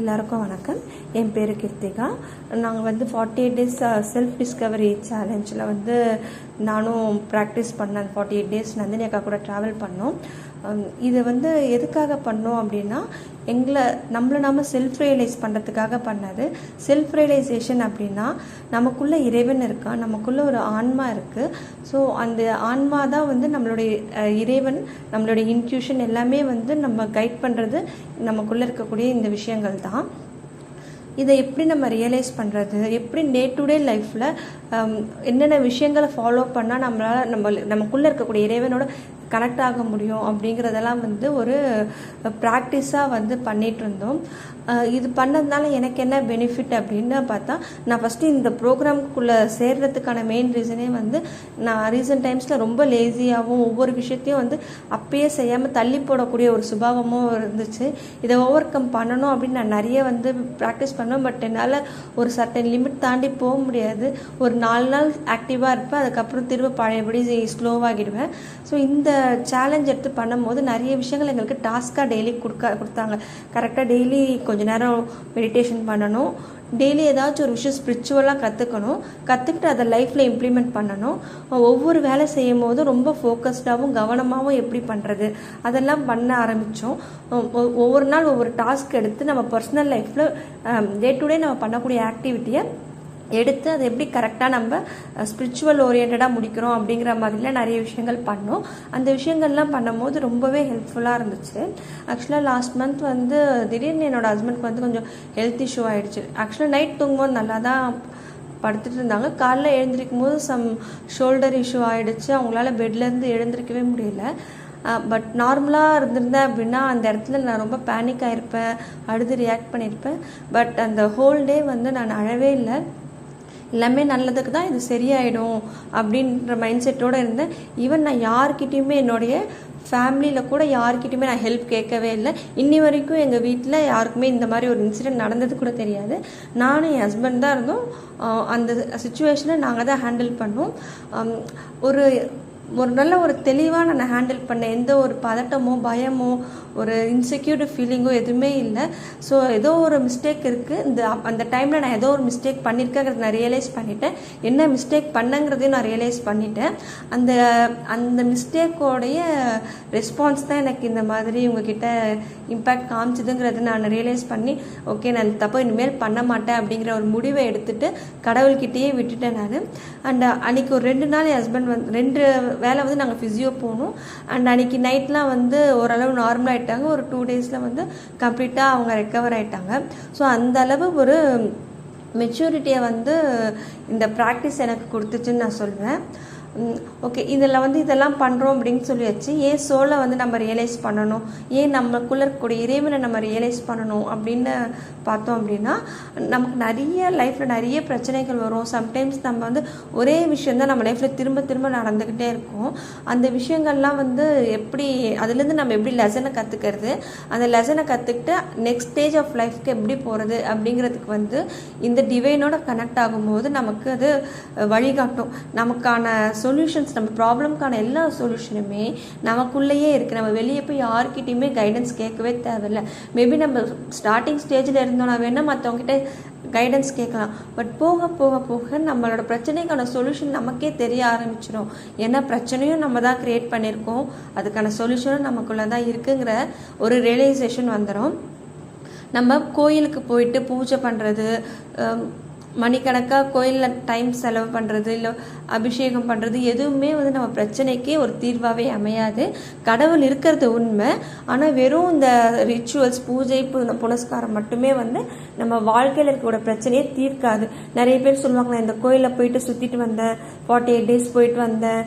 எல்லாருக்கும் வணக்கம். என் பேர் கீர்த்திகா. நாங்கள் 48 டேஸ் செல்ஃப் டிஸ்கவரி சேலஞ்சில் நானும் ப்ராக்டிஸ் பண்ணேன். 48 டேஸ் நந்தினி அக்கா கூட ட்ராவல் பண்ணோம். இது எதுக்காக பண்ணோம் அப்படின்னா, நம்மளை நாம செல்ஃப் ரியலைஸ் பண்ணுறதுக்காக பண்ணது. செல்ஃப் ரியலைசேஷன் அப்படின்னா, நமக்குள்ளே இறைவன் இருக்கான், நமக்குள்ளே ஒரு ஆன்மா இருக்குது. ஸோ அந்த ஆன்மா தான் நம்மளுடைய இறைவன், நம்மளுடைய இன்ட்யூஷன் எல்லாமே நம்ம கைட் பண்ணுறது நமக்குள்ளே இருக்கக்கூடிய இந்த விஷயங்கள் தான். இதை எப்படி நம்ம ரியலைஸ் பண்ணுறது, எப்படி டே டு டே லைஃப்பில் என்னென்ன விஷயங்களை ஃபாலோ பண்ணால் நம்மளால் நமக்குள்ளே இருக்கக்கூடிய இறைவனோட கனெக்ட் ஆக முடியும் அப்படிங்கிறதெல்லாம் ஒரு ப்ராக்டிஸாக பண்ணிகிட்டு இருந்தோம். இது பண்ணதுனால எனக்கு என்ன பெனிஃபிட் அப்படின்னு பார்த்தா, நான் ஃபஸ்ட்டு இந்த ப்ரோக்ராமுக்குள்ளே சேர்றதுக்கான மெயின் ரீசனே நான் ரீசன்ட் டைம்ஸில் ரொம்ப லேசியாகவும் ஒவ்வொரு விஷயத்தையும் அப்பயே செய்யாமல் தள்ளி போடக்கூடிய ஒரு சுபாவமும் இருந்துச்சு. இதை ஓவர் கம் பண்ணணும் அப்படின்னு நான் நிறைய ப்ராக்டிஸ் பண்ணேன். பட் என்னால் ஒரு சர்டன் லிமிட் தாண்டி போக முடியாது. ஒரு 4 நாள் ஆக்டிவாக இருப்பேன், அதுக்கப்புறம் திரும்ப பழையபடி ஸ்லோவாகிடுவேன். ஸோ இந்த சேலஞ்ச் எடுத்து பண்ணும்போது நிறைய விஷயங்கள் எங்களுக்கு டாஸ்க்காக டெய்லி கொடுத்தாங்க. கரெக்டாக டெய்லி கொஞ்சம் நேரம் மெடிடேஷன் பண்ணணும், டெய்லி ஏதாச்சும் ஒரு விஷயம் ஸ்பிரிச்சுவலாக கற்றுக்கிட்டு அதை லைஃப்பில் இம்ப்ளிமெண்ட் பண்ணணும். ஒவ்வொரு வேலை செய்யும் போது ரொம்ப ஃபோக்கஸ்டாகவும் கவனமாகவும் எப்படி பண்ணுறது அதெல்லாம் பண்ண ஆரம்பித்தோம். ஒவ்வொரு நாள் ஒவ்வொரு டாஸ்க் எடுத்து நம்ம பர்சனல் லைஃப்பில் டே டு டே நம்ம பண்ணக்கூடிய ஆக்டிவிட்டியை எடுத்து அதை எப்படி கரெக்டாக நம்ம ஸ்பிரிச்சுவல் ஓரியன்டாக முடிக்கிறோம் அப்படிங்கிற மாதிரிலாம் நிறைய விஷயங்கள் பண்ணோம். அந்த விஷயங்கள்லாம் பண்ணும்போது ரொம்பவே ஹெல்ப்ஃபுல்லாக இருந்துச்சு. ஆக்சுவலாக லாஸ்ட் மந்த் திடீர்னு என்னோடய ஹஸ்பண்ட்க்கு கொஞ்சம் ஹெல்த் இஷ்யூ ஆகிடுச்சு. ஆக்சுவலாக நைட் தூங்கும்போது நல்லா தான் படுத்துட்டு இருந்தாங்க. காலைல எழுந்திருக்கும் போது ஷோல்டர் இஷ்யூ ஆகிடுச்சு. அவங்களால பெட்லேருந்து எழுந்திருக்கவே முடியல. பட் நார்மலாக இருந்திருந்தேன் அப்படின்னா அந்த இடத்துல நான் ரொம்ப பேனிக் ஆகிருப்பேன், அழுது ரியாக்ட் பண்ணியிருப்பேன். பட் அந்த ஹோல் டே நான் அழவே இல்லை. எல்லாமே நல்லதுக்கு தான், இது சரியாயிடும் அப்படின்ற மைண்ட் செட்டோடு இருந்தேன். ஈவன் நான் யார்கிட்டையுமே, என்னுடைய ஃபேமிலியில் கூட யார்கிட்டையுமே நான் ஹெல்ப் கேட்கவே இல்லை. இன்னி வரைக்கும் எங்கள் வீட்டில் யாருக்குமே இந்த மாதிரி ஒரு இன்சிடென்ட் நடந்தது கூட தெரியாது. நானும் என் ஹஸ்பண்ட் தான் இருந்தோம். அந்த சுச்சுவேஷனை நாங்கள் தான் ஹேண்டில் பண்ணோம். ஒரு நல்ல ஒரு தெளிவாக நான் ஹேண்டில் பண்ணேன். எந்த ஒரு பதட்டமோ பயமோ ஒரு இன்செக்யூர் ஃபீலிங்கோ எதுவுமே இல்லை. ஸோ ஏதோ ஒரு மிஸ்டேக் இருக்குது, அந்த டைமில் நான் ஏதோ ஒரு மிஸ்டேக் பண்ணியிருக்கேங்கிறது நான் ரியலைஸ் பண்ணிட்டேன். என்ன மிஸ்டேக் பண்ணங்கிறதையும் நான் ரியலைஸ் பண்ணிட்டேன். அந்த மிஸ்டேக்கோடைய ரெஸ்பான்ஸ் தான் எனக்கு இந்த மாதிரி உங்ககிட்ட இம்பேக்ட் காமிச்சுதுங்கிறது நான் ரியலைஸ் பண்ணி, ஓகே நான் தப்பு இனிமேல் பண்ண மாட்டேன் அப்படிங்கிற ஒரு முடிவை எடுத்துட்டு கடவுள்கிட்டயே விட்டுட்டேன் நான். அண்ட் அன்றைக்கி ஒரு 2 நாள் என் ஹஸ்பண்ட் 2 வேலை நாங்கள் ஃபிசியோ போகணும். அண்ட் அன்றைக்கி நைட்லாம் ஓரளவு நார்மல் ஆகிட்டாங்க. ஒரு 2 டேஸில் கம்ப்ளீட்டாக அவங்க ரெக்கவர் ஆகிட்டாங்க. ஸோ அந்த அளவு ஒரு மெச்சூரிட்டியை இந்த ப்ராக்டிஸ் எனக்கு கொடுத்துச்சுன்னு நான் சொல்வேன். ஓகே, இதில் இதெல்லாம் பண்ணுறோம் அப்படின்னு சொல்லியாச்சு. ஏன் சோலை நம்ம ரியலைஸ் பண்ணணும், ஏன் நமக்குள்ளே இருக்கக்கூடிய இறைவனை நம்ம ரியலைஸ் பண்ணணும் அப்படின்னு பார்த்தோம் அப்படின்னா, நமக்கு நிறைய லைஃப்பில் நிறைய பிரச்சனைகள் வரும். சம்டைம்ஸ் நம்ம ஒரே விஷயந்தான் நம்ம லைஃப்பில் திரும்ப திரும்ப நடந்துக்கிட்டே இருக்கும். அந்த விஷயங்கள்லாம் எப்படி அதுலேருந்து நம்ம எப்படி லெசனை கற்றுக்கிறது, அந்த லெசனை கற்றுக்கிட்டு நெக்ஸ்ட் ஸ்டேஜ் ஆஃப் லைஃப்க்கு எப்படி போகிறது அப்படிங்கிறதுக்கு இந்த டிவைனோட கனெக்ட் ஆகும்போது நமக்கு அது வழிகாட்டும். நமக்கான சொல்யூஷன்ஸ், நம்ம ப்ராப்ளம்க்கான எல்லா சொல்யூஷனுமே நமக்குள்ளேயே இருக்குது. நம்ம வெளியே போய் யார்கிட்டையுமே கைடன்ஸ் கேட்கவே தேவையில்லை. மேபி நம்ம ஸ்டார்டிங் ஸ்டேஜில் இருந்தோம்னா வேணால் மற்றவங்ககிட்ட கைடன்ஸ் கேட்கலாம். பட் போக போக போக நம்மளோட பிரச்சனைக்கான சொல்யூஷன் நமக்கே தெரிய ஆரம்பிச்சிடும். ஏன்னா பிரச்சனையும் நம்ம தான் க்ரியேட் பண்ணியிருக்கோம், அதுக்கான சொல்யூஷனும் நமக்குள்ளே தான் இருக்குங்கிற ஒரு ரியலைசேஷன் வந்துடும். நம்ம கோயிலுக்கு போயிட்டு பூஜை பண்ணுறது, மணிக்கணக்காக கோயிலில் டைம் செலவு பண்ணுறது, இல்லை அபிஷேகம் பண்ணுறது எதுவுமே நம்ம பிரச்சனைக்கே ஒரு தீர்வாகவே அமையாது. கடவுள் இருக்கிறது உண்மை. ஆனால் வெறும் இந்த ரிச்சுவல்ஸ், பூஜை புனஸ்காரம் மட்டுமே நம்ம வாழ்க்கையில் இருக்கக்கூட பிரச்சனையே தீர்க்காது. நிறைய பேர் சொல்லுவாங்க, நான் இந்த கோயிலில் போயிட்டு சுற்றிட்டு வந்தேன், 48 டேஸ் போயிட்டு வந்தேன்,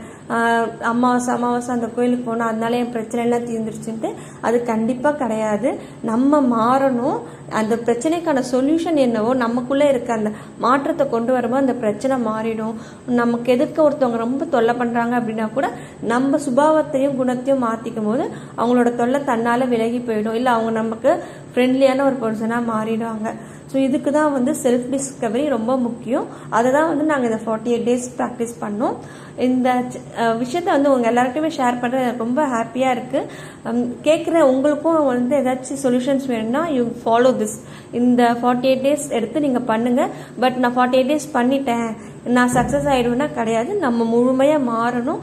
அமாவாசை அந்த கோயிலுக்கு போனால் அதனால என் பிரச்சனை எல்லாம் தீர்ந்துருச்சுன்ட்டு. அது கண்டிப்பாக கிடையாது. நம்ம மாறணும். அந்த பிரச்சனைக்கான சொல்யூஷன் என்னவோ நமக்குள்ளே இருக்க அந்த மாற்றத்தை கொண்டு வரும்போது அந்த பிரச்சனை மாறிடும். நமக்கு எதிர்க்க ஒருத்தவங்க ரொம்ப தொல்லை பண்ணுறாங்க அப்படின்னா கூட நம்ம சுபாவத்தையும் குணத்தையும் மாற்றிக்கும் போது அவங்களோட தொல்லை தன்னால் விலகி போயிடும். இல்லை அவங்க நமக்கு ஃப்ரெண்ட்லியான ஒரு பர்சனாக மாறிடுவாங்க. ஸோ இதுக்கு தான் வந்து செல்ஃப் டிஸ்கவரி ரொம்ப முக்கியம். அதை தான் வந்து நாங்கள் இந்த 48 டேஸ் ப்ராக்டிஸ் பண்ணோம். இந்த விஷயத்த வந்து உங்கள் எல்லாருக்குமே ஷேர் பண்ணுறது எனக்கு ரொம்ப ஹாப்பியாக இருக்குது. கேட்குற உங்களுக்கும் வந்து ஏதாச்சும் சொல்யூஷன்ஸ் வேணும்னா யூ ஃபாலோ திஸ். இந்த 48 டேஸ் எடுத்து நீங்கள் பண்ணுங்கள். பட் நான் 48 டேஸ் பண்ணிட்டேன், நான் சக்ஸஸ் ஆகிடுவேன்னா கிடையாது. நம்ம முழுமையாக மாறணும்.